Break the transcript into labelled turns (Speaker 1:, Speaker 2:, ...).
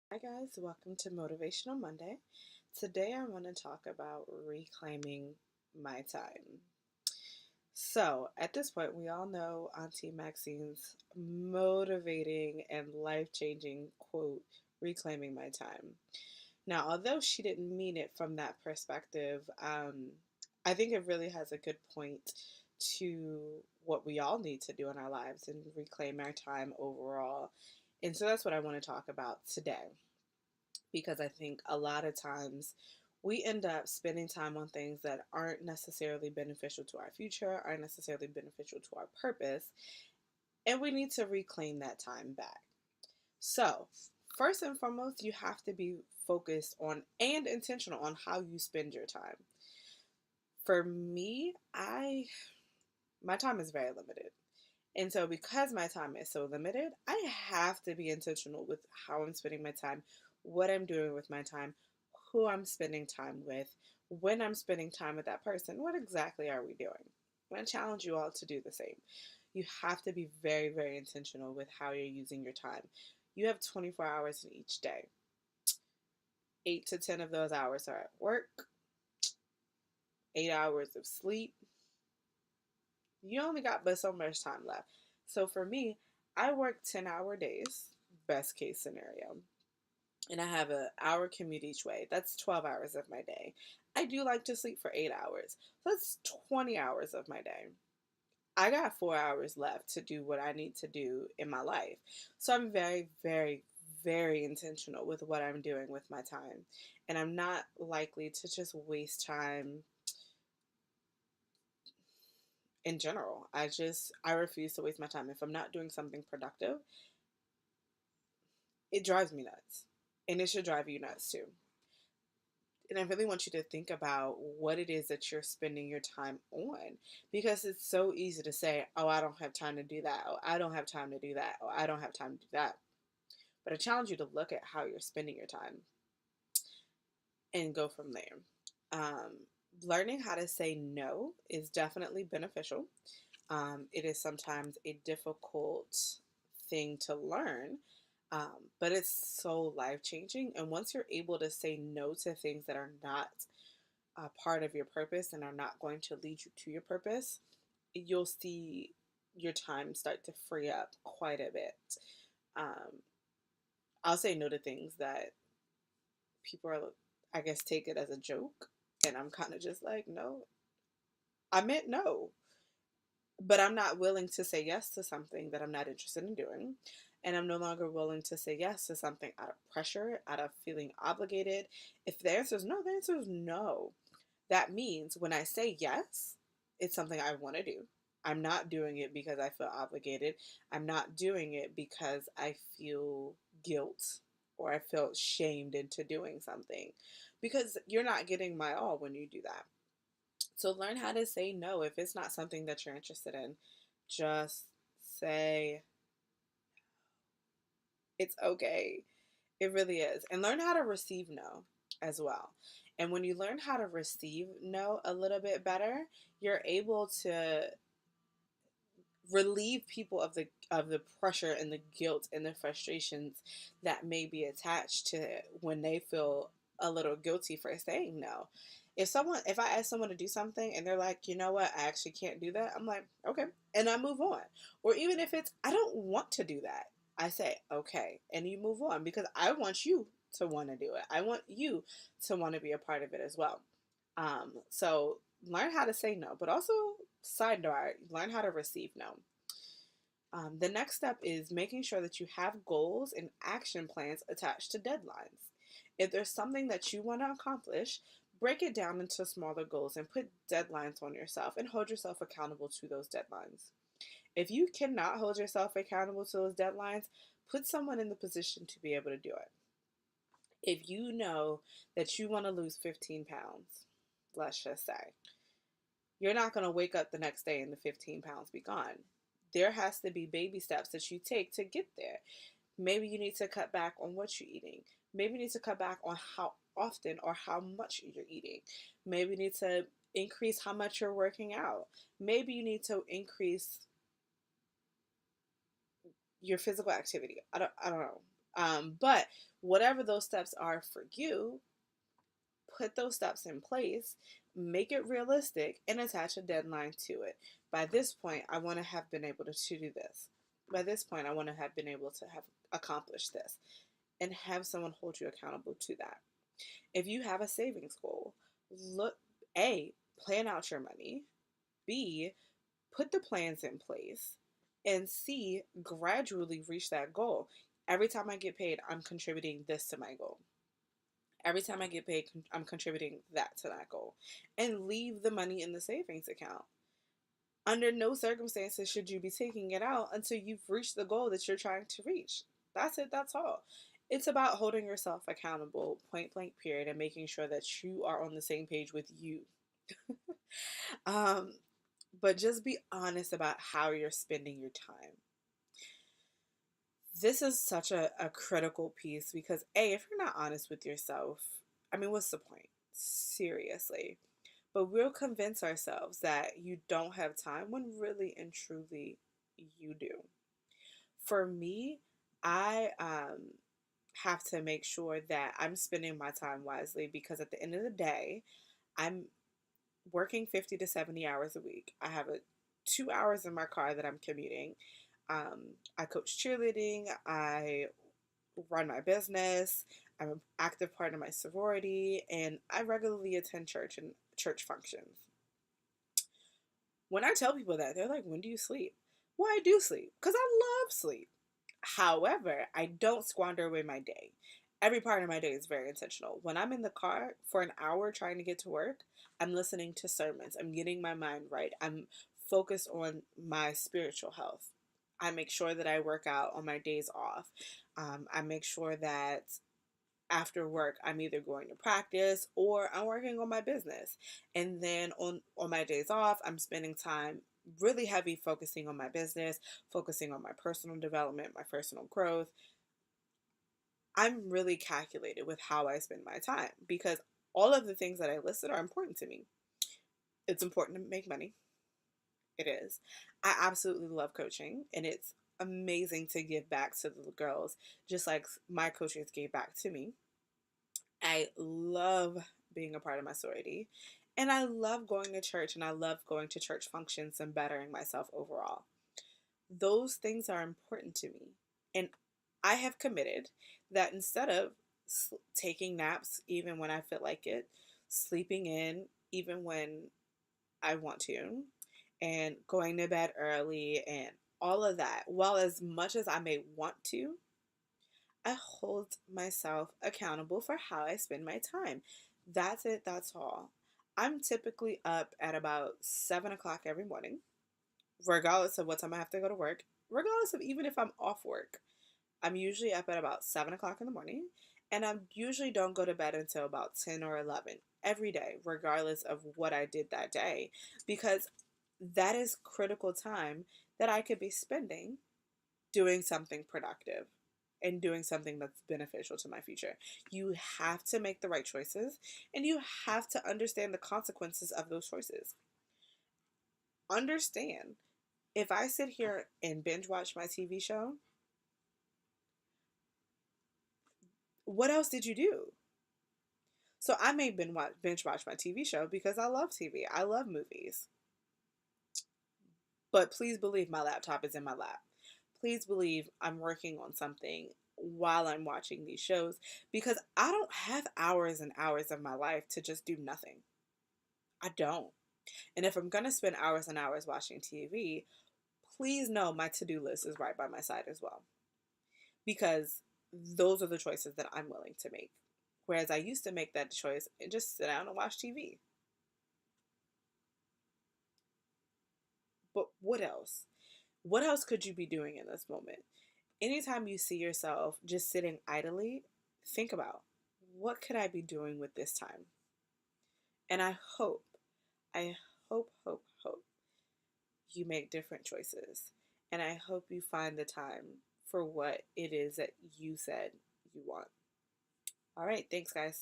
Speaker 1: Hi, guys, welcome to Motivational Monday. Today, I want to talk about reclaiming my time. So, at this point, we all know Auntie Maxine's motivating and life changing quote, reclaiming my time. Now, although she didn't mean it from that perspective, I think it really has a good point to what we all need to do in our lives and reclaim our time overall. And so that's what I want to talk about today because I think a lot of times we end up spending time on things that aren't necessarily beneficial to our future, aren't necessarily beneficial to our purpose, and we need to reclaim that time back. So, first and foremost, you have to be focused on and intentional on how you spend your time. For me, I my time is very limited. And so because my time is so limited, I have to be intentional with how I'm spending my time, what I'm doing with my time, who I'm spending time with, when I'm spending time with that person, what exactly are we doing? I challenge you all to do the same. You have to be very, very intentional with how you're using your time. You have 24 hours in each day. 8 to 10 of those hours are at work, 8 hours of sleep. You only got but so much time left. So for me, I work 10-hour days, best case scenario. And I have an hour commute each way. That's 12 hours of my day. I do like to sleep for 8 hours. So that's 20 hours of my day. I got 4 hours left to do what I need to do in my life. So I'm very, very, very intentional with what I'm doing with my time. And I'm not likely to just waste time in general. I refuse to waste my time. If I'm not doing something productive, it drives me nuts. And it should drive you nuts too. And I really want you to think about what it is that you're spending your time on because it's so easy to say, oh, I don't have time to do that. Oh, I don't have time to do that. Oh, I don't have time to do that. But I challenge you to look at how you're spending your time and go from there. Um, Learning how to say no is definitely beneficial. It is sometimes a difficult thing to learn, but it's so life changing. And once you're able to say no to things that are not a part of your purpose and are not going to lead you to your purpose, you'll see your time start to free up quite a bit. Um, I'll say no to things that people are, I guess, take it as a joke. And I'm kind of just like, no, I meant no. But I'm not willing to say yes to something that I'm not interested in doing. And I'm no longer willing to say yes to something out of pressure, out of feeling obligated. If the answer is no, the answer is no. That means when I say yes, it's something I want to do. I'm not doing it because I feel obligated. I'm not doing it because I feel guilt or I feel shamed into doing something. Because you're not getting my all when you do that. So learn how to say no if it's not something that you're interested in. Just say it's okay. It really is. And learn how to receive no as well. And when you learn how to receive no a little bit better, you're able to relieve people of the pressure and the guilt and the frustrations that may be attached to it when they feel a little guilty for saying no. If I ask someone to do something and they're like, you know what, I actually can't do that, I'm like, okay, and I move on. Or even if it's I don't want to do that, I say okay, and you move on because I want you to want to do it. I want you to want to be a part of it as well. So learn how to say no, but also side note, learn how to receive no. The next step is making sure that you have goals and action plans attached to deadlines. If there's something that you want to accomplish, break it down into smaller goals and put deadlines on yourself and hold yourself accountable to those deadlines. If you cannot hold yourself accountable to those deadlines, put someone in the position to be able to do it. If you know that you want to lose 15 pounds, let's just say, you're not going to wake up the next day and the 15 pounds be gone. There has to be baby steps that you take to get there. Maybe you need to cut back on what you're eating. Maybe you need to cut back on how often or how much you're eating. Maybe you need to increase how much you're working out. Maybe you need to increase your physical activity. I don't know. But whatever those steps are for you, put those steps in place, make it realistic, and attach a deadline to it. By this point, I want to have been able to do this. By this point, I want to have been able to have accomplished this and have someone hold you accountable to that. If you have a savings goal, look, A, plan out your money, B, put the plans in place, and C, gradually reach that goal. Every time I get paid, I'm contributing this to my goal. Every time I get paid, I'm contributing that to that goal. And leave the money in the savings account. Under no circumstances should you be taking it out until you've reached the goal that you're trying to reach. That's it, that's all. It's about holding yourself accountable, point blank, period, and making sure that you are on the same page with you. um, but just be honest about how you're spending your time. This is such a critical piece because, A, if you're not honest with yourself, I mean, what's the point? Seriously. But we'll convince ourselves that you don't have time when really and truly you do. For me, I have to make sure that I'm spending my time wisely because at the end of the day, I'm working 50 to 70 hours a week. I have 2 hours in my car that I'm commuting. I coach cheerleading. I run my business. I'm an active part of my sorority, and I regularly attend church and church functions. When I tell people that, they're like, "When do you sleep?" Well, I do sleep because I love sleep. However, I don't squander away my day. Every part of my day is very intentional. When I'm in the car for an hour trying to get to work, I'm listening to sermons. I'm getting my mind right. I'm focused on my spiritual health. I make sure that I work out on my days off. I make sure that after work I'm either going to practice or I'm working on my business. And then on my days off, I'm spending time really heavy focusing on my business, focusing on my personal development, my personal growth. I'm really calculated with how I spend my time because all of the things that I listed are important to me. It's important to make money. It is. I absolutely love coaching, and it's amazing to give back to the girls just like my coaches gave back to me. I love being a part of my sorority, and I love going to church, and I love going to church functions and bettering myself overall. Those things are important to me. And I have committed that instead of taking naps even when I feel like it, sleeping in even when I want to, and going to bed early and all of that, while as much as I may want to, I hold myself accountable for how I spend my time. That's it, that's all. I'm typically up at about 7 o'clock every morning, regardless of what time I have to go to work, regardless of even if I'm off work. I'm usually up at about 7 o'clock in the morning, and I usually don't go to bed until about 10 or 11 every day, regardless of what I did that day, because that is critical time that I could be spending doing something productive and doing something that's beneficial to my future. You have to make the right choices, and you have to understand the consequences of those choices. Understand, if I sit here and binge watch my TV show, what else did you do? So I may binge watch my TV show because I love TV. I love movies. But please believe my laptop is in my lap. Please believe I'm working on something while I'm watching these shows because I don't have hours and hours of my life to just do nothing. I don't. And if I'm going to spend hours and hours watching TV, please know my to-do list is right by my side as well. Because those are the choices that I'm willing to make. Whereas I used to make that choice and just sit down and watch TV. But what else? What else could you be doing in this moment? Anytime you see yourself just sitting idly, think about, what could I be doing with this time? And I hope you make different choices. And I hope you find the time for what it is that you said you want. All right, thanks, guys.